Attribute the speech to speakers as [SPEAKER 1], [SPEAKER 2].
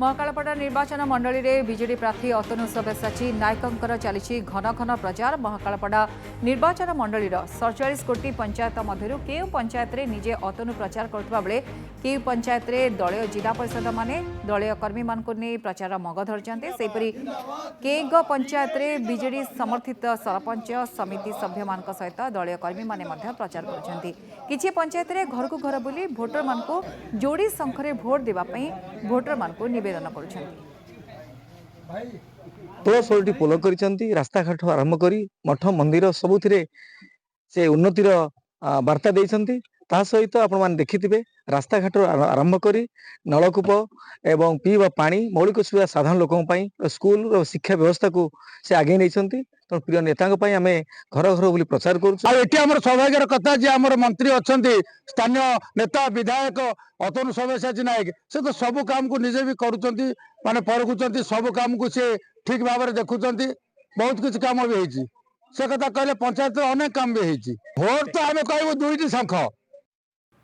[SPEAKER 1] महाकालपड़ा निर्वाचन मंडली रे बीजेडी प्रार्थी अतनु सब्यसाची नायकंकर चली घन घन प्रचार। महाकालपड़ा निर्वाचन मंडली 47 कोटी पंचायत मध्य केउ पंचायत रे निजे अतनु प्रचार करथबा बेले केउ पंचायत रे दलीय जिला परिषद माने दलीय कर्मी मान को नै प्रचार मग धरचंते। सेपरी केग पंचायत रे बीजेडी समर्थित सरपंच समिति सभ्य मान सहित दलीय कर्मी माने मध्य प्रचार करछंती। किछि पंचायत रे घर को घर बुली भोटर मान को जोड़ी संख्यारे भोट देबा पई भोटर मान को निवेदन करुछंती।
[SPEAKER 2] 16 पोल करिसंती रास्ता घाट आरंभ करी मठ मंदिर सबुथिरे से उन्नतिर वार्ता देइसंती। ता सहित आपण मान देखिथिबे रास्ता घाट आरंभ करी नलकूप एवं पीवा पानी मौलिक सुविधा साधारण लोकों पई स्कूल और शिक्षा व्यवस्था को से आगे नैसंती। तो प्रिय नेता पई आमे घर घर बुली प्रचार करूछु।
[SPEAKER 3] एटी हमर सौभाग्यर कथा जे हमर मंत्री अछंती स्थानीय नेता विधायक अतनु सब्यसाची नायक से तो सब काम को निजे भी करूचंती माने परखुचंती सब काम को से ठीक भाव में देखुचंती। बहुत कुछ काम भी होईची से कथा कहले पंचायत अनेक काम भी होईची। भोट तो आमे कहबो दुईटी शंख